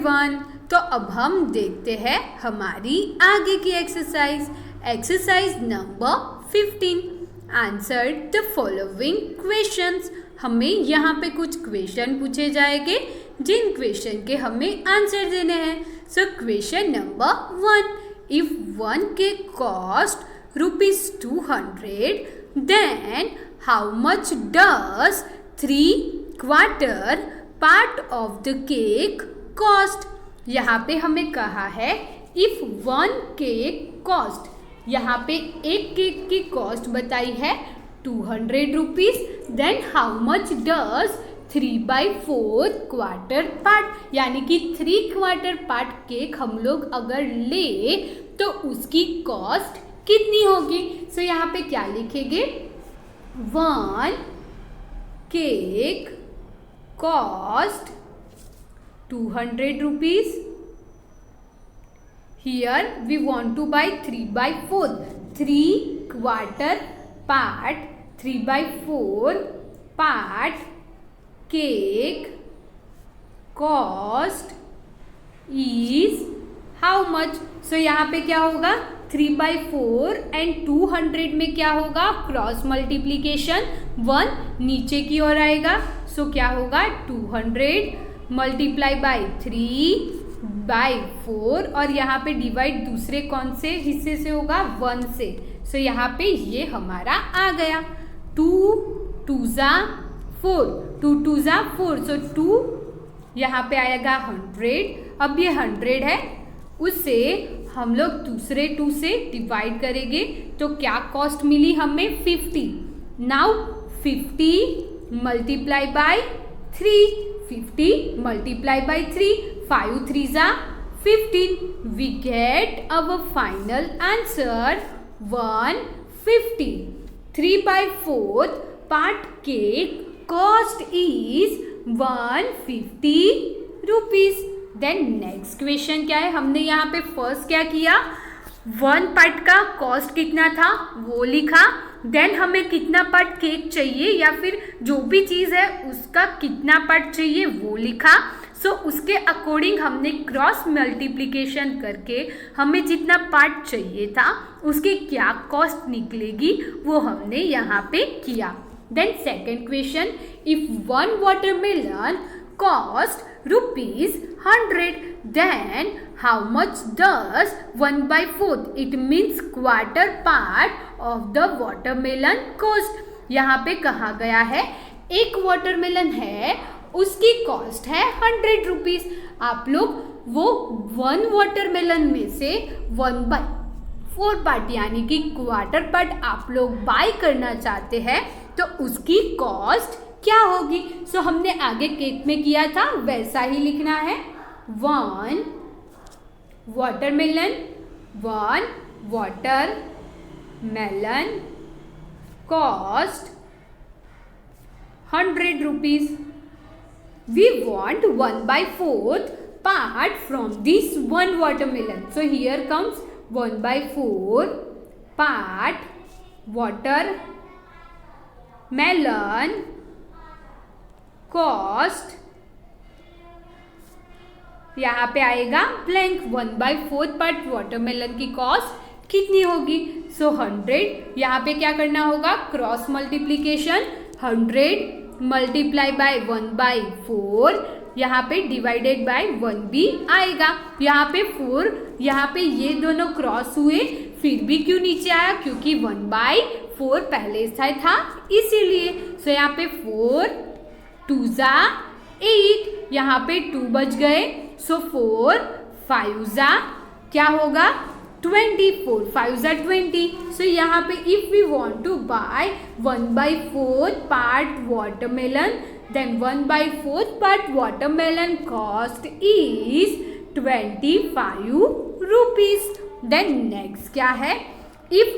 Everyone. तो अब हम देखते हैं हमारी आगे की exercise number 15। Answer the following questions. हमें यहाँ पे कुछ क्वेश्चन पूछे जाएंगे जिन क्वेश्चन के हमें आंसर देने हैं। सो क्वेश्चन नंबर 1, इफ 1 के cost ₹200 then how much does 3/4 part of the cake cost? यहाँ पे हमें कहा है if 1 केक कॉस्ट, यहाँ पे एक केक की कॉस्ट बताई है 200 rupees, then how much does 3/4 quarter part, यानी कि 3/4 पार्ट केक हम लोग अगर ले तो उसकी कॉस्ट कितनी होगी। सो यहाँ पे क्या लिखेंगे, 1 cake cost 200 rupees. Here we want to buy 3/4, 3/4 part, 3/4 part cake cost is how much? So यहाँ पे क्या होगा, 3/4 एंड 200 में क्या होगा, क्रॉस मल्टीप्लीकेशन 1 नीचे की ओर आएगा। सो क्या होगा, 200 मल्टीप्लाई बाई 3/4 और यहाँ पे डिवाइड दूसरे कौन से हिस्से से होगा, 1 से। सो यहाँ पे ये हमारा आ गया 2 2 4, 2 2 4। सो 2 यहाँ पे आएगा 100। अब ये 100 है, उससे हम लोग दूसरे 2 से डिवाइड करेंगे तो क्या कॉस्ट मिली हमें, 50। Now 50 multiply by 3, 50 multiply by 3, 5 3s are 15. We get our final answer 150. 3/4 part cake cost is 150 rupees. Then next question क्या है, हमने यहाँ पे फर्स्ट क्या किया, 1 पार्ट का कॉस्ट कितना था वो लिखा, देन हमें कितना पार्ट केक चाहिए या फिर जो भी चीज़ है उसका कितना पार्ट चाहिए वो लिखा। सो उसके अकॉर्डिंग हमने क्रॉस मल्टीप्लिकेशन करके हमें जितना पार्ट चाहिए था उसकी क्या कॉस्ट निकलेगी वो हमने यहाँ पे किया। Then second question, if 1 watermelon cost ₹100 then how much does 1/4, it means quarter part of the watermelon cost? यहाँ पे कहा गया है एक वाटरमेलन है उसकी कॉस्ट है 100 रुपीज। आप लोग वो 1 वाटरमेलन में से 1/4 पार्ट यानी कि क्वार्टर पार्ट आप लोग बाय करना चाहते हैं तो उसकी कॉस्ट क्या होगी। सो हमने आगे केक में किया था वैसा ही लिखना है, 1 watermelon cost 100 rupees. We want 1/4 part from this 1 watermelon. So here comes 1/4 part watermelon cost, यहाँ पे आएगा ब्लैंक, 1/4 पार्ट वाटरमेलन की कॉस्ट कितनी होगी। सो 100 यहाँ पे क्या करना होगा, क्रॉस मल्टीप्लीकेशन 100 मल्टीप्लाई बाय 1/4, यहाँ पे डिवाइडेड बाय 1 भी आएगा। यहाँ पे 4, यहाँ पे ये दोनों क्रॉस हुए फिर भी क्यों नीचे आया, क्योंकि 1/4 पहले से था इसीलिए। सो यहाँ पे 4 2 8, यहाँ पे 2 बच गए। सो 4 5 क्या होगा, 24, 5 20। सो यहाँ पे if we want to buy 1/4 part watermelon then 1/4 part watermelon cost is 25 rupees. Then next क्या है, if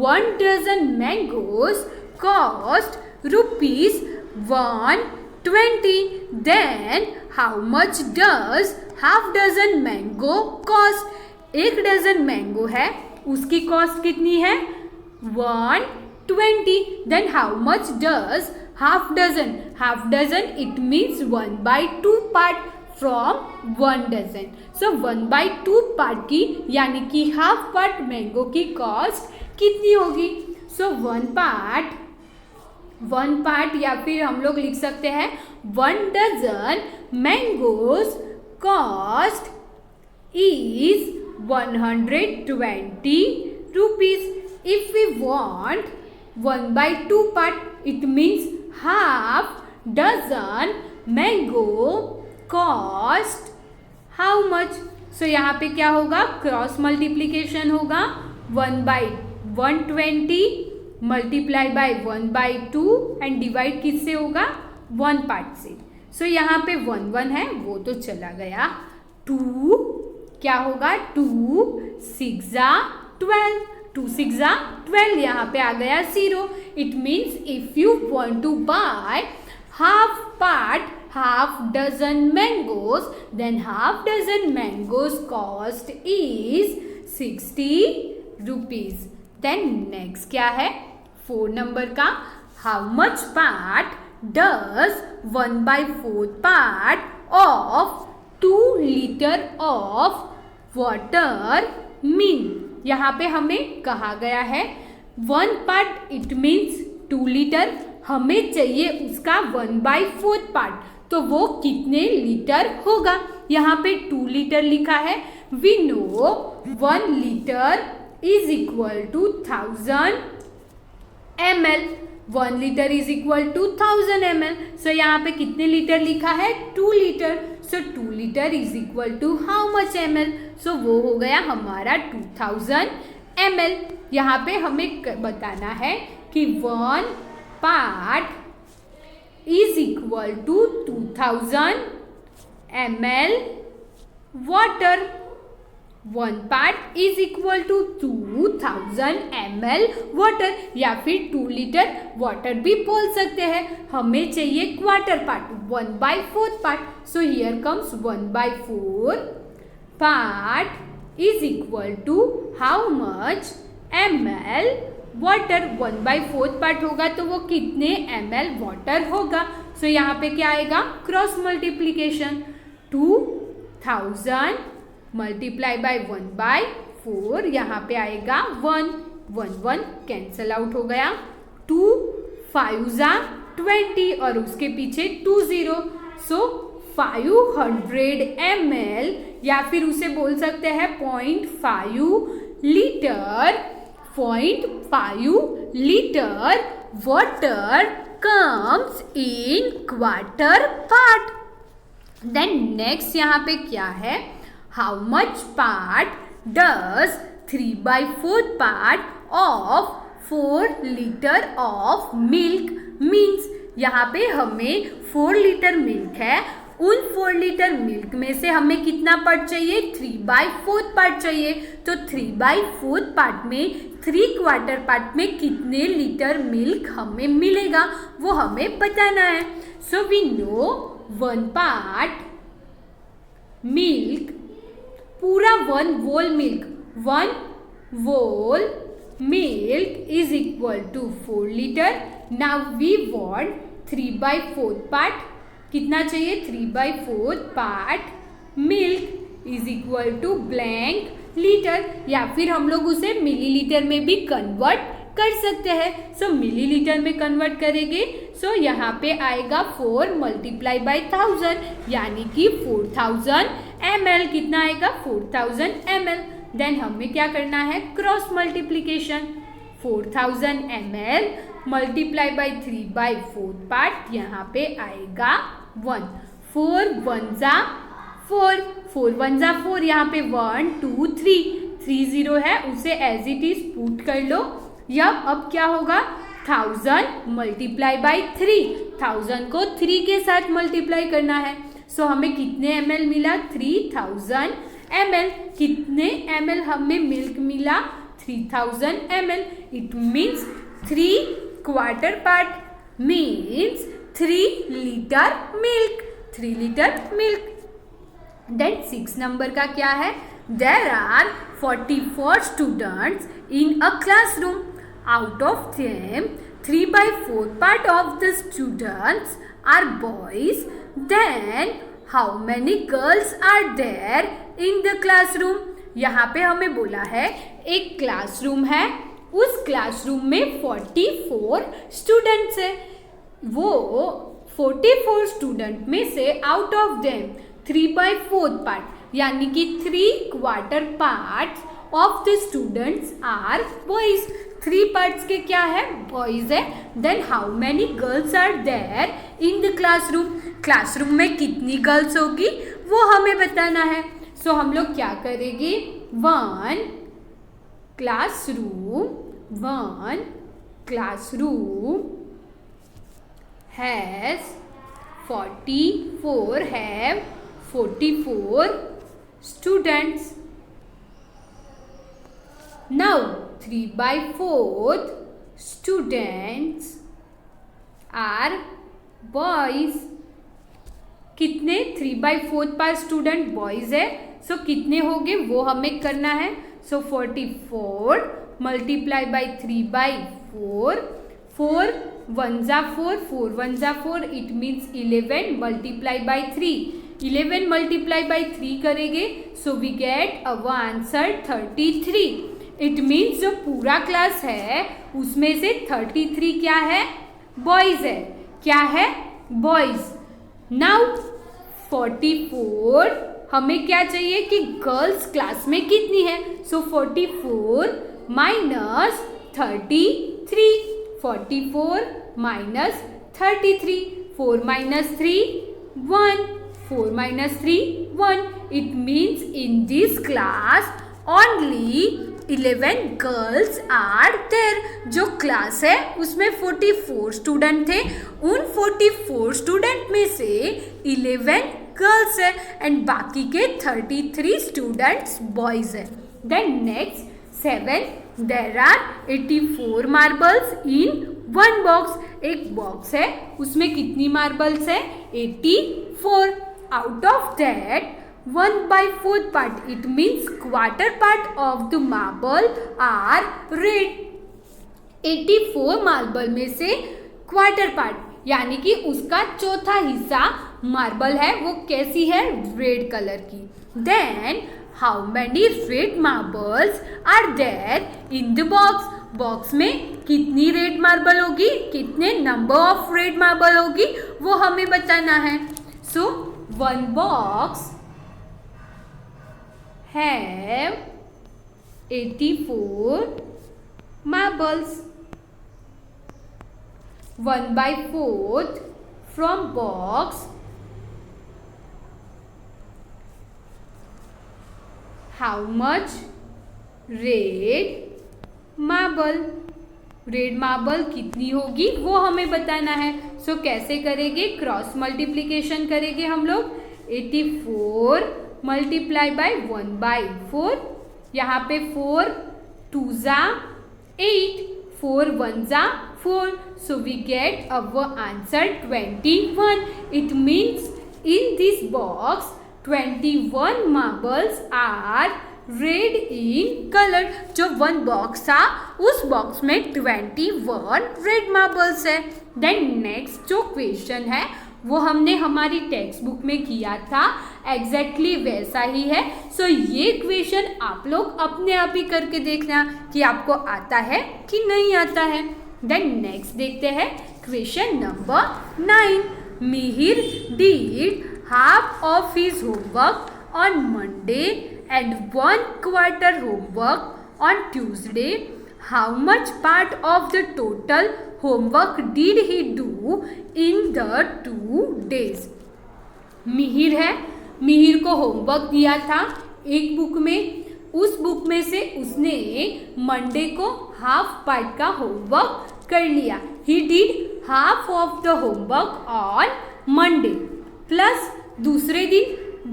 1 dozen mangoes cost ₹120 then how much does half dozen mango cost? एक डजन मैंगो है उसकी कॉस्ट कितनी है, 120। then how much does half dozen, it means 1/2 part from 1 dozen. So 1/2 part की यानी कि हाफ पार्ट मैंगो की cost कितनी होगी? सो 1 पार्ट या फिर हम लोग लिख सकते हैं 1 dozen mangoes cost is 120 rupees. If we want 1/2 part, it means half dozen mango cost how much? So यहाँ पे क्या होगा? क्रॉस मल्टीप्लीकेशन होगा 1/120 मल्टीप्लाई बाय 1/2 एंड डिवाइड किससे होगा? 1 पार्ट से। सो यहाँ पे 1 है वो तो चला गया। 2 क्या होगा? 2 6 12, 2 6 12, यहाँ पे आ गया 0। It means if you want to buy half dozen mangoes, then half dozen mangoes cost is 60 rupees. Then next क्या है? 4 नंबर का, how much part does 1/4 part of 2 liter of water mean? यहाँ पे हमें कहा गया है 1 पार्ट इट मीन्स 2 लीटर, हमें चाहिए उसका 1/4 पार्ट, तो वो कितने लीटर होगा? यहाँ पे 2 लीटर लिखा है। We know 1 litre is equal to 1000 ml। 1 litre is equal to 1000 ml। So यहाँ पे कितने लीटर लिखा है? 2 litre. So 2 litre is equal to how much ml? So वो हो गया हमारा 2000 ml। यहाँ पे हमें बताना है कि 1 part is equal to 2000 ml water. 1 part is equal to 2000 ml water या फिर 2 लीटर वाटर भी बोल सकते हैं। हमें चाहिए quarter part 1/4 part. So here comes 1/4 part is equal to how much ml water. 1/4 part होगा तो वो कितने ml वाटर होगा? सो यहाँ पे क्या आएगा? क्रॉस मल्टीप्लीकेशन 2000 मल्टीप्लाई बाय 1/4, यहाँ पे आएगा 1 कैंसल आउट हो गया। 2 5 20 और उसके पीछे 2 0। सो 500 ml या फिर उसे बोल सकते हैं 0.5 litre. 0.5 litre water comes in quarter part. Then next यहाँ पे क्या है? How much part does 3/4 part of 4 liter of milk means? यहाँ पे हमें 4 लीटर मिल्क है, उन 4 लीटर मिल्क में से हमें कितना पार्ट चाहिए? 3/4 पार्ट चाहिए। तो 3/4 पार्ट में 3/4 पार्ट में कितने लीटर मिल्क हमें मिलेगा वो हमें बताना है। So we know 1 part milk, पूरा 1 whole milk, 1 whole milk is equal to 4 litre. Now we want 3/4 part, कितना चाहिए? 3/4 part milk is equal to blank litre, या फिर हम लोग उसे मिलीलीटर में भी कन्वर्ट कर सकते हैं। सो मिलीलीटर में कन्वर्ट करेंगे सो यहाँ पे आएगा 4 मल्टीप्लाई बाय 1000 यानी कि 4000 ml। कितना आएगा? 4000 ml। देन हमें क्या करना है? Cross multiplication 4000 ml multiply by 3/4 part, यहाँ पे आएगा 1। 4 1 4, 4 1 4, यहाँ पे 1 2 3 0 है, उसे एज इट इज पुट कर लो। या अब क्या होगा? 1000 मल्टीप्लाई बाय 3, 1000 को 3 के साथ मल्टीप्लाई करना है। सो हमें कितने ml मिला? 3000 ml। कितने ml हमें मिल्क मिला? 3000 ml। It means 3/4 part means 3 litre milk, 3 litre milk. Then 6 number का क्या है? There are 44 students in a classroom. Out of them, 3/4 part of the students are boys. Then how many girls are there in the classroom. यहाँ पे हमें बोला है एक classroom है, उस क्लासरूम में 44 स्टूडेंट्स है। वो 44 स्टूडेंट में से आउट ऑफ देम 3/4 पार्ट यानी कि 3/4 parts of the students are boys. 3 parts के क्या है? बॉयज है। Then how many girls are there in the classroom. Classroom में कितनी गर्ल्स होगी वो हमें बताना है। सो हम लोग क्या करेंगे? One classroom has 44 students. Now 3/4 students are boys. कितने? 3/4 पर स्टूडेंट बॉयज है। सो कितने होंगे वो हमें करना है। सो 44 मल्टीप्लाई बाई 3/4, 4 1 जा 4, 4 1 जा 4, it means 11 multiply by 3। 11 multiply by 3 करेंगे so we get our answer 33। It means जो पूरा क्लास है उसमें से 33 क्या है? बॉयज है। क्या है? बॉयज। नाउ 44 हमें क्या चाहिए कि गर्ल्स क्लास में कितनी है। So 44 minus 33, 44 minus 33, 4 minus 3 1, 4 minus 3 1। It means in this class only 11 girls are there. जो क्लास है उसमें 44 स्टूडेंट थे, उन 44 स्टूडेंट में से 11 गर्ल्स है एंड बाकी के 33 स्टूडेंट्स बॉयज है। Then next 7 there are 84 marbles in one box. एक बॉक्स है उसमें कितनी मार्बल्स है? 84। Out of that 1/4 part, it means quarter part of the marble are red. 84 marble में से क्वार्टर पार्ट यानी कि उसका चौथा हिस्सा मार्बल है वो कैसी है? रेड कलर की। Then how many red marbles are there in the box. Box में कितनी रेड मार्बल होगी, कितने नंबर ऑफ रेड मार्बल होगी वो हमें बताना है। So one box have 84 marbles. 1/4 from box how much? red marble. Red marble कितनी होगी वो हमें बताना है। सो कैसे करेंगे? क्रॉस मल्टीप्लीकेशन करेंगे हम लोग। 84 मल्टीप्लाई बाय 1/4। यहाँ पे 4 2 जा 8, 4 1 जा 4, so we get our answer 21. It means in this box 21 marbles are red in color. जो वन बॉक्स था उस बॉक्स में 21 रेड मार्बल्स है। देन नेक्स्ट जो क्वेश्चन है वो हमने हमारी टेक्स्ट बुक में किया था, एग्जैक्टली वैसा ही है। सो ये क्वेश्चन आप लोग अपने आप ही करके देखना कि आपको आता है कि नहीं आता है। देन नेक्स्ट देखते हैं question number 9। Mihir did half of his homework on Monday and 1/4 homework on Tuesday. How much part of the total homework did he do in the 2 days? Mihir है, मिहिर को होमवर्क दिया था एक बुक में, उस बुक में से उसने मंडे को हाफ पार्ट का होमवर्क कर लिया। He did half of the homework on Monday plus दूसरे दिन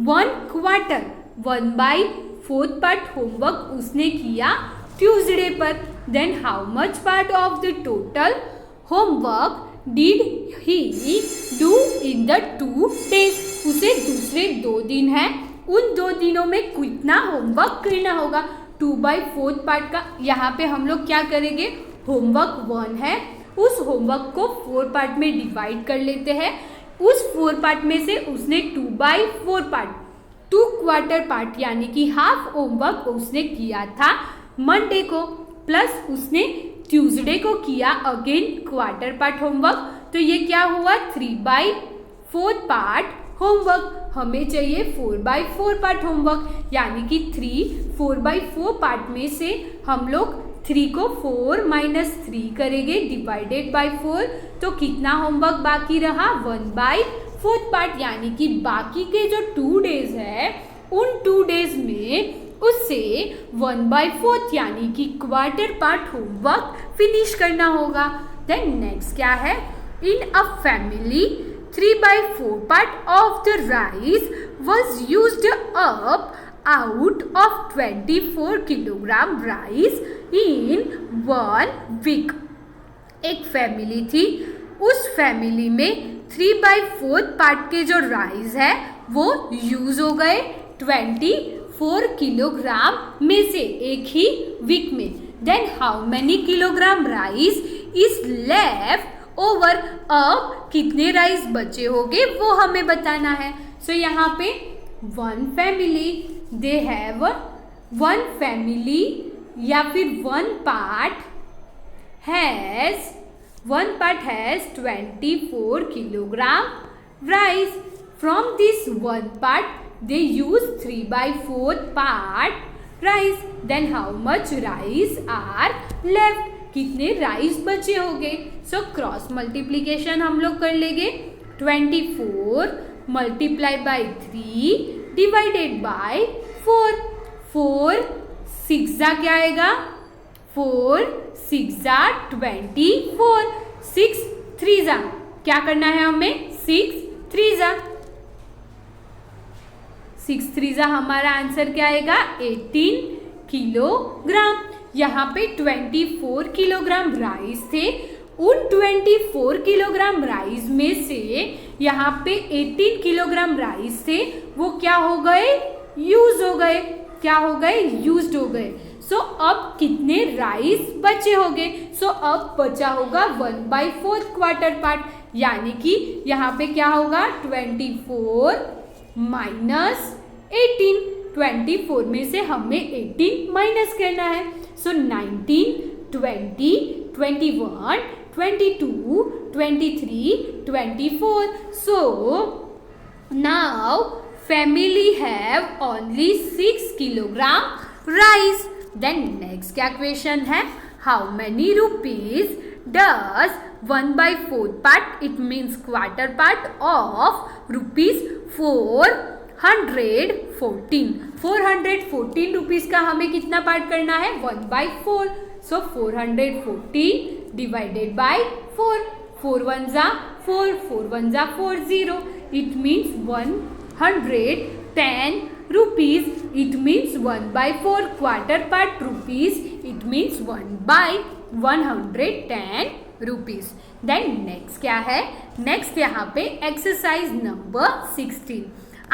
1/4 1/4 पार्ट होमवर्क उसने किया ट्यूसडे पर। Then how much part of the total homework did he do in the 2 days? उसे दूसरे 2 दिन हैं, उन 2 दिनों में कितना होमवर्क करना होगा? 2/4 पार्ट का यहाँ पे हम लोग क्या करेंगे? होमवर्क 1 है, उस होमवर्क को 4 पार्ट में डिवाइड कर लेते हैं। उस 4 पार्ट में से उसने 2/4 पार्ट, 2 क्वार्टर पार्ट यानी कि हाफ होमवर्क उसने किया था मंडे को, प्लस उसने ट्यूसडे को किया अगेन क्वार्टर पार्ट होमवर्क, तो ये क्या हुआ 3/4 पार्ट होमवर्क। हमें चाहिए 4/4 पार्ट होमवर्क, यानी कि 4/4 पार्ट में से हम लोग 3 को 4 - 3 करेंगे डिवाइडेड बाय 4, तो कितना होमवर्क बाकी रहा 1/4 पार्ट, यानी कि बाकी के जो 2 डेज है उन 2 डेज में उससे 1/4 यानी कि क्वार्टर पार्ट होमवर्क फिनिश करना होगा। देन नेक्स्ट क्या है, in a family 3/4 part of the rice was used up out of 24 kilogram rice in 1 week। एक फैमिली थी, उस फैमिली में 3/4 पार्ट के जो राइस है वो यूज हो गए 24 किलोग्राम में से एक ही वीक में। Then how many kilogram rice is left over, अब कितने राइस बचे होंगे वो हमें बताना है। सो यहाँ पे one family, they have one family या फिर one part has 24 kilogram rice. From this one part they use 3/4 part rice. Then how much rice are left, कितने राइस बचे होंगे। सो क्रॉस मल्टीप्लीकेशन हम लोग कर लेंगे, 24 मल्टीप्लाई बाई 3 डिवाइडेड बाय 4। 4 6 क्या आएगा, 4 6 24, 6 3 क्या करना है हमें 6 3 हमारा आंसर क्या आएगा 18 किलोग्राम। यहाँ पे 24 किलोग्राम राइस थे, उन 24 किलोग्राम राइस में से यहाँ पे 18 किलोग्राम राइस थे, वो क्या हो गए यूज हो गए, क्या हो गए यूज्ड हो गए। सो अब कितने राइस बचे होंगे, सो अब बचा होगा 1/4 क्वार्टर पार्ट, यानी कि यहाँ पे क्या होगा 24 माइनस 18, 24 में से हमें 18 माइनस करना है। So 19 20 21 22 23 24। So now family have only 6 kilogram rice. Then next क्या क्वेश्चन है, how many rupees does 1/4 part, it means quarter part of rupees 414 rupees का हमें कितना पार्ट करना है 1/4। सो 414 डिवाइडेड बाय 4, 4 1 जा 4, 4 1 जा 40, it means 110 rupees, it means 1/4 quarter part rupees, it means 1/110 rupees। Then next क्या है, next यहाँ पे exercise number 16,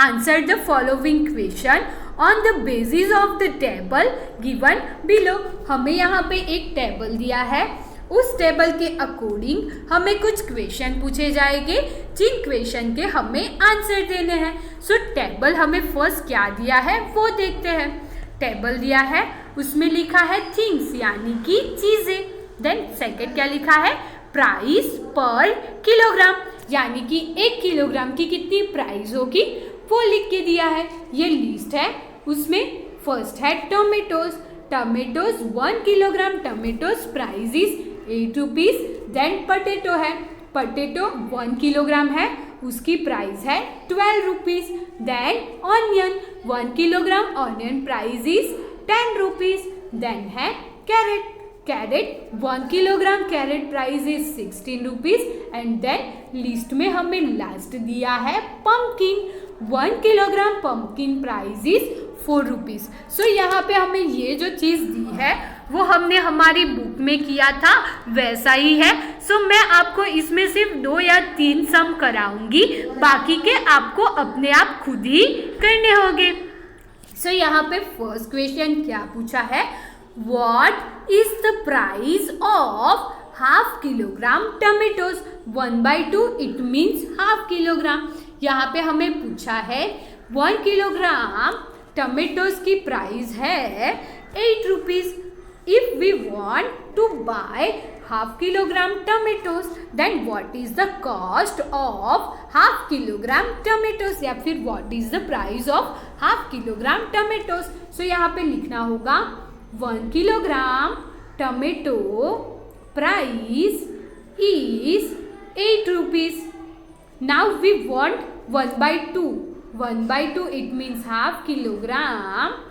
answer the following question on the basis of the table given below। हमें यहाँ पे एक टेबल दिया है, उस टेबल के अकॉर्डिंग हमें कुछ क्वेश्चन पूछे जाएंगे, जिन क्वेश्चन के हमें आंसर देने हैं। सो टेबल हमें फर्स्ट क्या दिया है वो देखते हैं। टेबल दिया है, उसमें लिखा है थिंग्स यानी कि चीजें। देन सेकंड क्या लिखा है, प्राइस पर किलोग्राम, यानी कि 1 किलोग्राम की कितनी प्राइस होगी वो लिख के दिया है। ये लिस्ट है, उसमें फर्स्ट है tomatoes, 1 kilogram tomatoes price is 8 rupees. Then potato है, पटेटो 1 किलोग्राम है, उसकी प्राइस है 12 rupees. Then onion 1 kilogram onion price is 10 rupees. Then है carrot, carrot 1 kilogram carrot price is 16 rupees. And then list में हमें last दिया है pumpkin, 1 kilogram pumpkin price is 4 rupees. So यहाँ पे हमें ये जो चीज़ दी है वो हमने हमारी बुक में किया था वैसा ही है। सो मैं आपको इसमें सिर्फ 2 या 3 सम कराऊंगी, बाकी के आपको अपने आप खुद ही करने होंगे। सो यहाँ पे फर्स्ट क्वेश्चन क्या पूछा है, what is the price of half kilogram tomatoes. 1/2 it means half kilogram. यहाँ पे हमें पूछा है 1 किलोग्राम टमेटोज की प्राइस है 8 rupees. If we want to buy half kilogram tomatoes then what is the cost of half kilogram tomatoes या फिर what is the price of half kilogram tomatoes। so यहाँ पे लिखना होगा 1 kilogram tomato price is 8 rupees। now we want 1/2। 1/2 it means half kilogram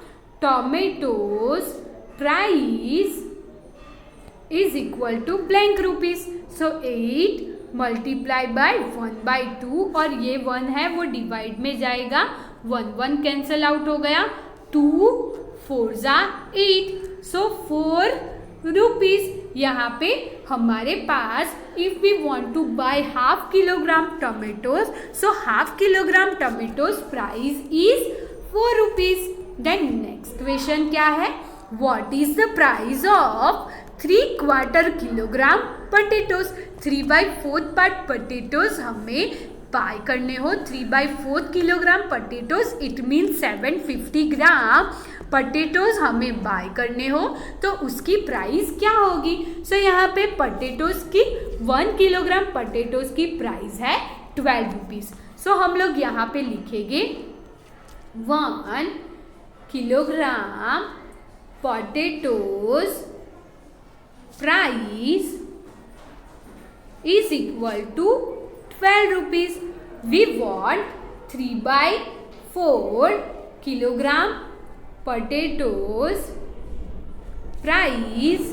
tomatoes price is equal to blank rupees। so 8 multiply by 1/2 और ये 1 है वो divide में जाएगा, 1 कैंसल आउट हो गया, 2 4 जा 8 so 4 रुपीज। यहाँ पे हमारे पास if we want to buy half kilogram tomatoes so half kilogram tomatoes price is 4 rupees. Then next question क्या है, what is the price of 3/4 kilogram potatoes. 3/4 part potatoes हमें बाय करने हो, 3/4 kilogram potatoes it means 750 gram potatoes हमें buy करने हो तो उसकी प्राइस क्या होगी। सो यहाँ पे पोटैटोज की 1 किलोग्राम पोटैटोज की प्राइस है 12 रुपीज। सो हम लोग यहाँ पे लिखेंगे 1 kilogram potatoes price is equal to 12 rupees। we want 3/4 kilogram potatoes price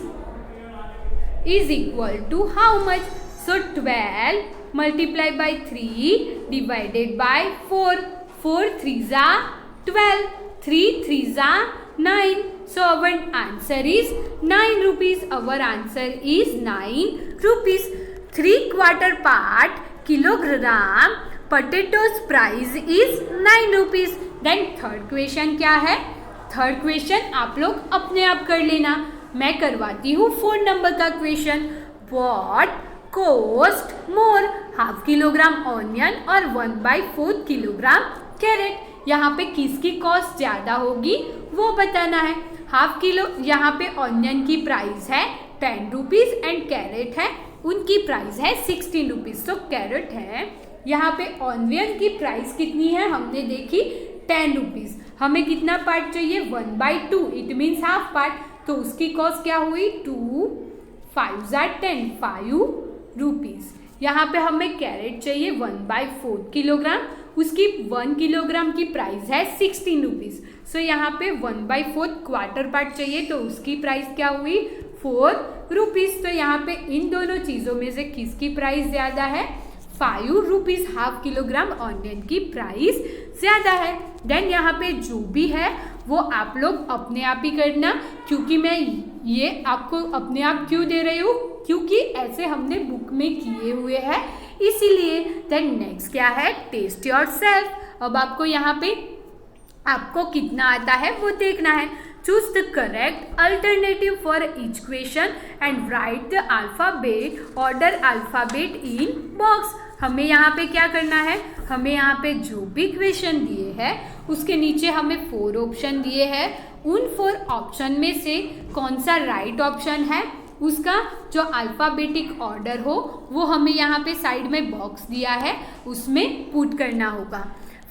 is equal to how much। so 12 multiplied by 3 divided by 4, 4 3s are 12, 3 3s are 9 so our answer is 9 rupees। our answer is 9 rupees। 3/4 part kilogram potatoes price is 9 rupees। then third question क्या है, third question आप लोग अपने आप कर लेना, मैं करवाती हूँ 4 नंबर का question. what cost more half kilogram onion और 1/4 किलोग्राम कैरेट। यहाँ पे किसकी कॉस्ट ज़्यादा होगी वो बताना है। हाफ किलो यहाँ पे ऑनियन की प्राइस है 10 रुपीज़ एंड कैरेट है उनकी प्राइस है 16 रुपीज़। तो कैरेट है यहाँ पे ऑनियन की प्राइस कितनी है हमने देखी 10 रुपीज़। हमें कितना पार्ट चाहिए 1/2 इट मीन्स हाफ पार्ट, तो उसकी कॉस्ट क्या हुई 2 5 10 5 रुपीज़। यहाँ पे हमें कैरेट चाहिए 1/4 किलोग्राम, उसकी 1 किलोग्राम की प्राइस है 16 रुपीज़। सो यहाँ पे 1/4 क्वार्टर पार्ट चाहिए तो उसकी प्राइस क्या हुई 4 रुपीज़। तो यहाँ पे इन दोनों चीज़ों में से किसकी प्राइस ज़्यादा है 5 रुपीज़। हाफ किलोग्राम ऑनियन की प्राइस ज़्यादा है। देन यहाँ पे जो भी है वो आप लोग अपने आप ही करना, क्योंकि मैं ये आपको अपने आप क्यों दे रही हूँ क्योंकि ऐसे हमने बुक में किए हुए हैं इसीलिए। देन नेक्स्ट क्या है टेस्ट योरसेल्फ। अब आपको यहाँ पे आपको कितना आता है वो देखना है। Choose the correct alternative for each question and right the alphabet order alphabet in box. हमें यहाँ पे क्या करना है, हमें यहाँ पे जो भी क्वेश्चन दिए हैं उसके नीचे हमें 4 ऑप्शन दिए हैं। उन 4 ऑप्शन में से कौन सा राइट ऑप्शन है उसका जो अल्फ़ाबेटिक ऑर्डर हो वो हमें यहाँ पे साइड में बॉक्स दिया है उसमें पुट करना होगा।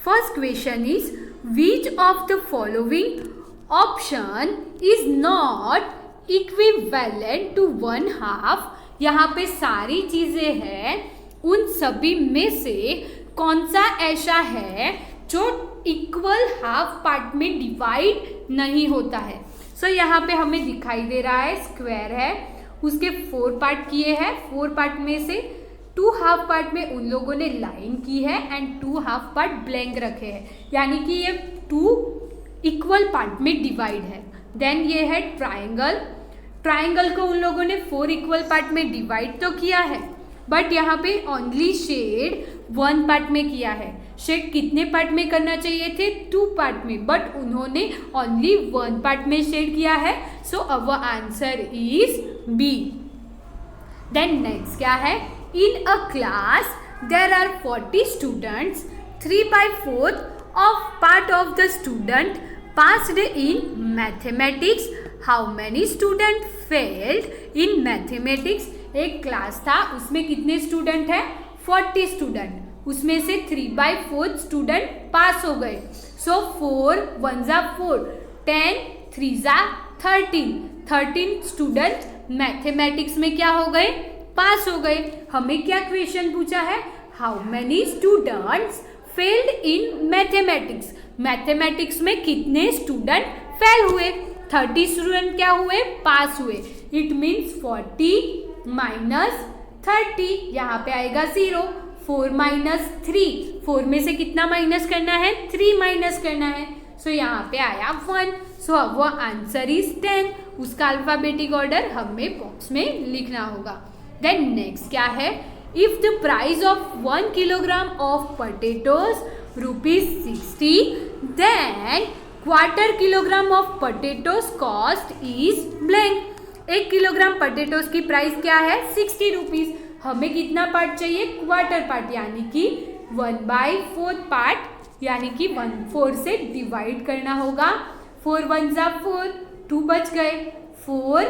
First question is which of the following option is not equivalent to 1/2। यहाँ पे सारी चीज़ें हैं, उन सभी में से कौन सा ऐसा है जो इक्वल हाफ पार्ट में डिवाइड नहीं होता है। सो यहाँ पे हमें दिखाई दे रहा है स्क्वायर है, उसके 4 पार्ट किए हैं, 4 पार्ट में से 2 हाफ पार्ट में उन लोगों ने लाइन की है एंड 2 हाफ पार्ट ब्लैंक रखे हैं, यानी कि ये 2 इक्वल पार्ट में डिवाइड है। देन ये है ट्राइंगल, ट्राइंगल को उन लोगों ने 4 इक्वल पार्ट में डिवाइड तो किया है बट यहाँ पे ओनली शेड 1 पार्ट में किया है। शेड कितने पार्ट में करना चाहिए थे 2 पार्ट में, बट उन्होंने ओनली 1 पार्ट में शेड किया है। So our answer is B. Then next क्या है, in a class there are 40 students, 3/4 of part of the student passed in mathematics, how many student failed in mathematics. एक class था, उसमें कितने student हैं, 40 स्टूडेंट, उसमें से 3/4 स्टूडेंट पास हो गए। सो 4 1 जा 4, 10 3 जा 13 स्टूडेंट मैथमेटिक्स में क्या हो गए, पास हो गए। हमें क्या क्वेश्चन पूछा है, how many students failed in mathematics, mathematics में कितने स्टूडेंट फेल हुए। 30 स्टूडेंट क्या हुए, पास हुए। इट मीन्स 40 माइनस 30, यहाँ पे आएगा 0। 4 माइनस 3, 4 में से कितना माइनस करना है, 3 माइनस करना है। सो यहाँ पे आया 1। सो अब वो आंसर इज 10। उसका अल्फाबेटिक ऑर्डर हमें बॉक्स में लिखना होगा। देन नेक्स्ट क्या है, if the price of 1 kilogram of potatoes ₹60, then quarter kilogram of potatoes cost is blank. 1 kilogram potatoes की प्राइस क्या है, 60 रुपीज। हमें कितना पार्ट चाहिए, क्वार्टर पार्ट, यानी कि 1/4 पार्ट, यानी कि 1/4 से डिवाइड करना होगा। 4 1 जा 4, 2 बच गए, 4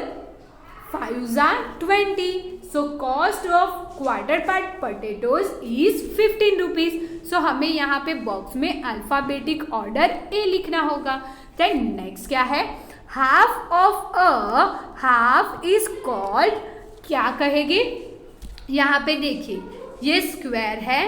5 जा 20। So cost of quarter part potatoes is 15 rupees. So हमें यहाँ पे बॉक्स में अल्फाबेटिक ऑर्डर ए लिखना होगा। देन नेक्स्ट क्या है, half of a half is called, क्या कहेंगे, यहाँ पे देखिए ये स्क्वायर है,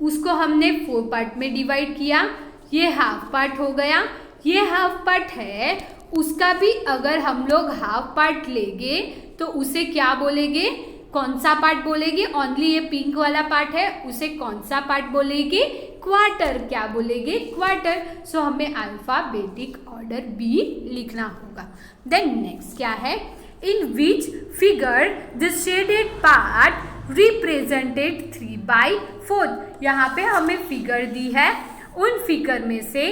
उसको हमने 4 पार्ट में डिवाइड किया, ये हाफ पार्ट हो गया। ये हाफ पार्ट है, उसका भी अगर हम लोग हाफ पार्ट लेंगे तो उसे क्या बोलेंगे, कौन सा पार्ट बोलेंगे, ओनली ये पिंक वाला पार्ट है, उसे कौन सा पार्ट बोलेंगे, क्वार्टर। क्या बोलेंगे, क्वार्टर। सो हमें अल्फाबेटिक ऑर्डर बी लिखना होगा। देन नेक्स्ट क्या है, in which figure the shaded part represented 3/4। यहाँ पे हमें फिगर दी है, उन फिगर में से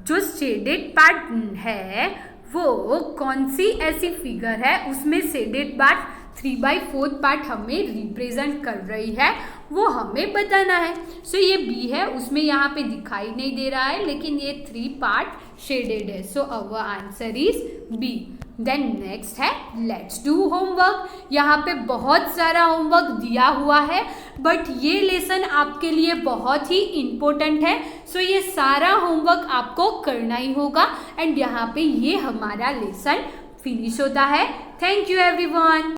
जो शेडेड पार्ट है वो कौन सी ऐसी फिगर है, उसमें शेडेड पार्ट 3/4 पार्ट हमें रिप्रेजेंट कर रही है, वो हमें बताना है। सो ये बी है, उसमें यहाँ पे दिखाई नहीं दे रहा है, लेकिन ये 3 पार्ट शेडेड है। So our answer is B. Then next है, लेट्स डू होमवर्क। यहाँ पे बहुत सारा होमवर्क दिया हुआ है, बट ये लेसन आपके लिए बहुत ही इम्पोर्टेंट है। सो ये सारा होमवर्क आपको करना ही होगा, एंड यहाँ पे ये हमारा लेसन फिनिश होता है। Thank you everyone.